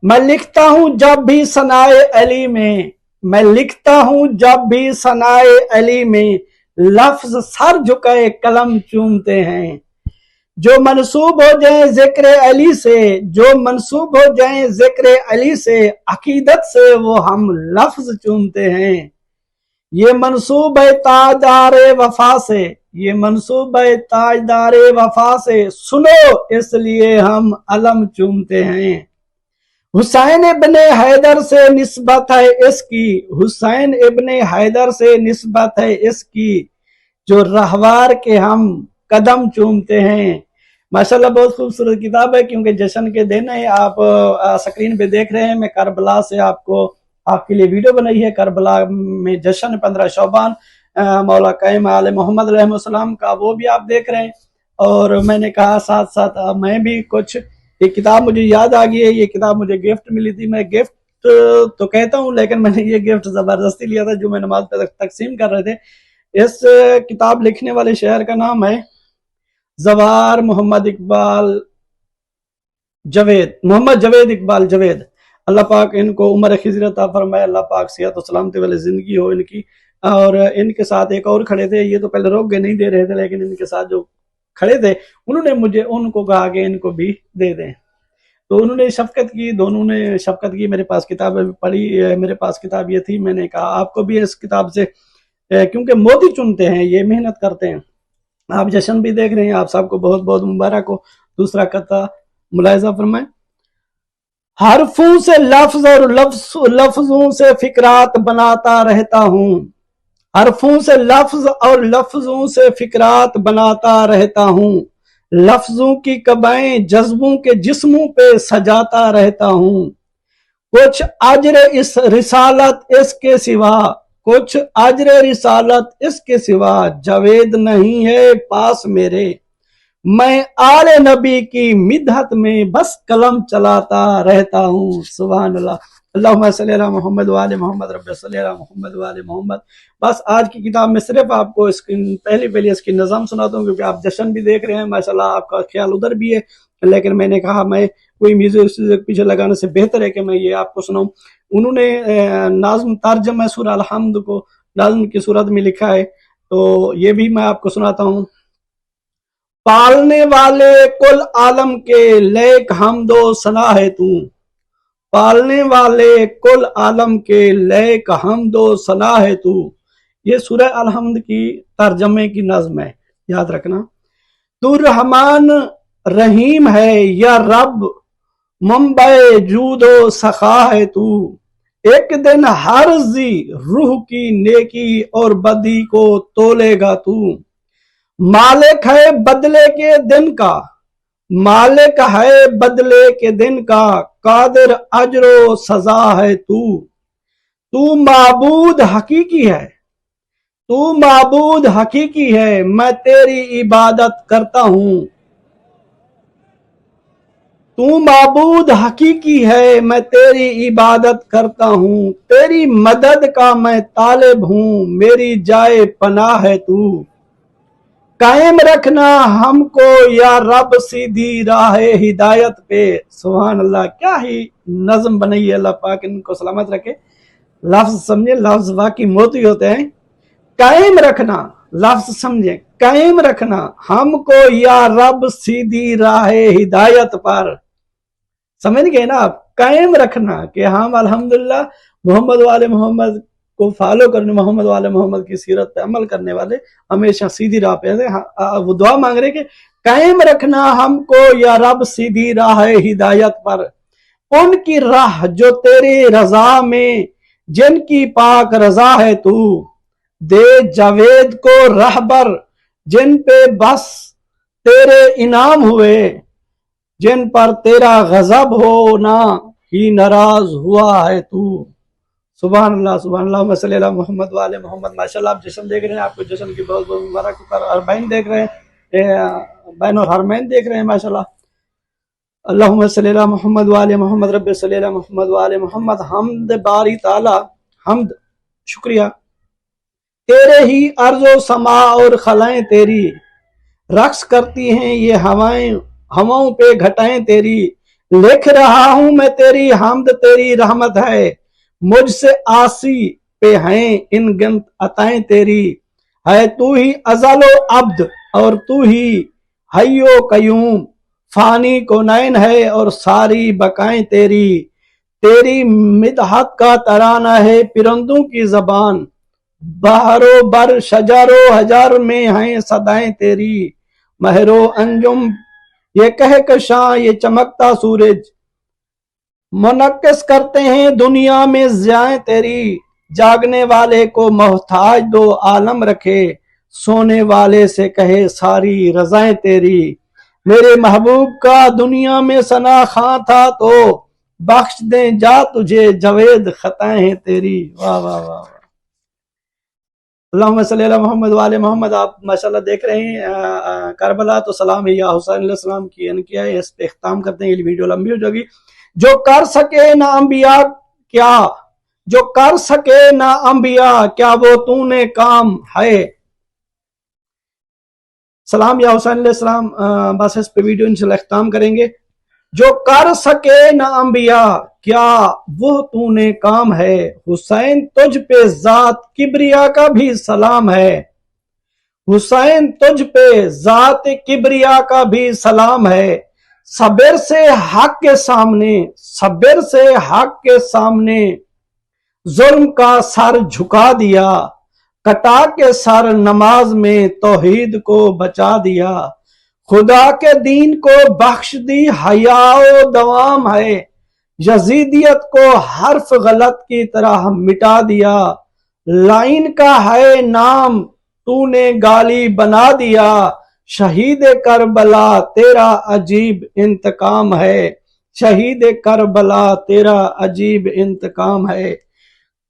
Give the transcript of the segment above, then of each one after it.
मैं लिखता हूं जब भी सनाए अली में, मैं लिखता हूं जब भी सनाए अली में, लफ्ज सर झुकाए कलम चूमते हैं। जो मंसूब हो जाए जिक्र अली से, जो मंसूब हो जाए जिक्र अली से, अकीदत से वो हम लफ्ज चूमते हैं। ये मंसूब है ताजदार वफा से, ये मंसूब है ताजदार वफा से, सुनो इसलिए हम अलम चूमते हैं। हुसैन इब्ने हैदर से निस्बत है इसकी, हुसैन इब्ने हैदर से निस्बत है इसकी, जो रहवार के हम कदम चूमते हैं। माशाल्लाह बहुत खूबसूरत किताब है, क्योंकि जश्न के दिन है। आप स्क्रीन पे देख रहे हैं, मैं करबला से आपके लिए वीडियो बनाई है। करबला में जश्न 15 शौबान मौला कायम आले मोहम्मद अलैहिस्सलाम का, वो भी आप देख रहे हैं। और मैंने कहा साथ साथ मैं भी कुछ, ये किताब मुझे याद आ गई है, ये किताब मुझे गिफ्ट मिली थी। मैं गिफ्ट तो कहता हूँ, लेकिन मैंने ये गिफ्ट जबरदस्ती लिया था, जो मैं नमाज पे तकसीम कर रहे थे। इस किताब लिखने वाले शहर का नाम है जवार मोहम्मद इकबाल जवेद, मोहम्मद जवेद इकबाल जवेद। अल्लाह पाक इनको उम्र खिज़र अता फरमाए, अल्लाह पाक सेहत और सलामती वाली जिंदगी हो इनकी। और इनके साथ एक और खड़े थे, ये तो पहले रोक के नहीं दे रहे थे, लेकिन इनके साथ जो खड़े थे उन्होंने मुझे उनको कहा कि इनको भी दे दें, तो उन्होंने शफकत की, दोनों ने शफकत की। मेरे पास किताब पढ़ी, मेरे पास किताब ये थी, मैंने कहा आपको भी इस किताब से, क्योंकि मोती चुनते हैं, ये मेहनत करते हैं। आप जश्न भी देख रहे हैं, आप सबको बहुत बहुत मुबारक हो। दूसरा कथा मुलाहिजा फरमाएं। हरफों से लफ्ज और लफ्जों से फिक्रात बनाता रहता हूँ, हरफों से लफ्ज और लफ्जों से फिक्रात बनाता रहता हूँ, लफ्जों की कबाएं जज्बों के जिस्मों पे सजाता रहता हूँ। कुछ अजर इस रिसालत इसके सिवा, कुछ अजर रिसालत इसके सिवा, जावेद नहीं है पास मेरे। मैं आले नबी की मिदहत में बस कलम चलाता रहता हूँ। सुभान अल्लाह, अल्लाहुम्मा सल्ली अला मोहम्मद व आले मोहम्मद, रब्बि सल्ली अला मोहम्मद व आले मोहम्मद। बस आज की किताब में सिर्फ आपको इसकी पहली इसकी नज़म सुनाता हूँ, क्योंकि आप जश्न भी देख रहे हैं, माशाल्लाह आपका ख्याल उधर भी है। लेकिन मैंने कहा मैं कोई म्यूजिक पीछे लगाने से बेहतर है कि मैं ये आपको सुनाऊं। उन्होंने नाज़्म तर्जमा सूरह अल-हम्द को नाज़्म की सूरत में लिखा है, तो ये भी मैं आपको सुनाता हूँ। पालने वाले कुल आलम के लेक हमदो सना है तू, पालने वाले कुल आलम के लेक हमदो सना है तू। ये सूरह अल-हम्द की तर्जमे की नज़्म है, याद रखना। तू रहमान रहीम है या रब, मुंबई जूदो सखा है तू। एक दिन हर जी रूह की नेकी और बदी को तोलेगा तू। मालिक है बदले के दिन का, मालिक है बदले के दिन का, कादिर अजरो सजा है तू। तू माबूद हकीकी है, तू माबूद हकीकी है, मैं तेरी इबादत करता हूँ। तू माबूद हकीकी है, मैं तेरी इबादत करता हूँ। तेरी मदद का मैं तालिब हूँ, मेरी जाए पनाह है तू। कायम रखना हमको या रब सीधी राह हिदायत पे। सुभान अल्लाह, क्या ही नज़म बनाई है, अल्लाह पाक इनको सलामत रखे। लफ्ज समझे, लफ्ज वाकई मोती होते हैं। कायम रखना, लफ्ज समझे, कायम रखना हमको या रब सीधी राह हिदायत पर। समझ गए ना आप, कायम रखना कि हम अल्हम्दुलिल्लाह मोहम्मद वाले मोहम्मद को फॉलो करने, मोहम्मद वाले मोहम्मद की सीरत पे अमल करने वाले हमेशा सीधी राह पे है। वो दुआ मांग रहे कि कायम रखना हमको या रब सीधी राह हिदायत पर। उनकी राह जो तेरी रजा में, जिनकी पाक रजा है तू। दे जावेद को रहबर, जिन पे बस तेरे इनाम हुए, जिन पर तेरा गजब हो ना ही नाराज हुआ है तू। सुभान अल्लाह, सुभान अल्लाह, मसल्ली अला मोहम्मद वाले मोहम्मद। माशाल्लाह आप जश्न देख रहे हैं, आपको जश्न की बहुत बहुत मुबारक। हरमैन देख रहे हैं, बैन और हरमैन देख रहे हैं, माशाल्लाह। अल्लाहुम्मा सल्ली अला मोहम्मद वाले मोहम्मद, रब्बि सल्ली अला मोहम्मद वाले मोहम्मद। हमद बारी ताला, हमद शुक्रिया तेरे ही अर्जो समा और खलाएं तेरी, रक्स करती हैं ये हवाएं, हवाओं पे घटाएं तेरी। लिख रहा हूं मैं तेरी हमद, तेरी रहमत है, मुझसे आसी पे हैं इन गिनत अताएं तेरी। है तू ही अज़लो अब्द और तू ही हय्यो कयूम, फानी को नैन है और सारी बकाएं तेरी। तेरी मिदहत का तराना है परिंदों की जबान, बहरो बर शजरो हजार में हैं सदाएं तेरी। महरो अंजुम ये कहकशां ये चमकता सूरज, मुनक्किस करते हैं दुनिया में ज़ियाएं तेरी। जागने वाले को मोहताज दो आलम रखे, सोने वाले से कहे सारी रज़ाएं तेरी। मेरे महबूब का दुनिया में सना खां था तो बख्श दें जा तुझे जवेद खताएं हैं तेरी। वाह वाह वाह। अल्लाहुम्मा सल्ली अला मोहम्मद व आले मोहम्मद। आप माशाल्लाह देख रहे हैं करबला तो सलाम या हुसैन अलैहिस्सलाम की किया है, इस पे इख्तिताम करते हैं, ये वीडियो लंबी हो जाएगी। जो कर सके ना अंबिया क्या, जो कर सके ना अंबिया क्या वो तूने काम है। सलाम या हुसैन अलैहिस्सलाम। बस इस पे वीडियो इंशाल्लाह इख्तिताम करेंगे। जो कर सके ना अंबिया क्या वो तूने काम है, हुसैन तुझ पे जात किबरिया का भी सलाम है। हुसैन तुझ पे जात किबरिया का भी सलाम है। सब्र से हक के सामने, सब्र से हक के सामने जुल्म का सर झुका दिया, कटा के सर नमाज में तौहीद को बचा दिया। खुदा के दीन को बख्श दी हयाओ दवाम है, यजीदियत को हर्फ गलत की तरह मिटा दिया। लाइन का है नाम तूने गाली बना दिया, शहीद करबला तेरा अजीब इंतकाम है। शहीद करबला तेरा अजीब इंतकाम है।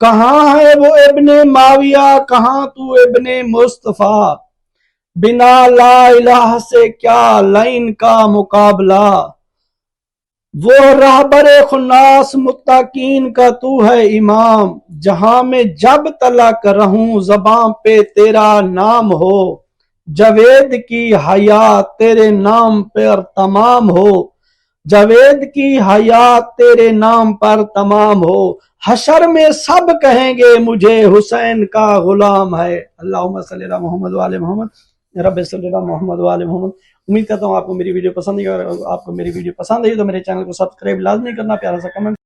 कहाँ है वो इब्ने माविया, कहाँ तू इब्ने मुस्तफा, बिना ला इलाह से क्या लाइन का मुकाबला। वो रहबरे खुन्नास मुत्तकीन का तू है इमाम, जहां में जब तलक रहूं ज़बां पे तेरा नाम हो। जवेद की हयात तेरे नाम पर तमाम हो, जवेद की हयात तेरे नाम पर तमाम हो। हशर में सब कहेंगे मुझे हुसैन का गुलाम है। अल्लाहुम्मा सल्ली अला मोहम्मद व आले मोहम्मद, रब्बि सल्ली अला मोहम्मद व आले मोहम्मद। उम्मीद करता हूँ आपको मेरी वीडियो पसंद आई, अगर आपको मेरी वीडियो पसंद आई तो मेरे चैनल को सब्सक्राइब लाजमी करना, प्यारा सा कमेंट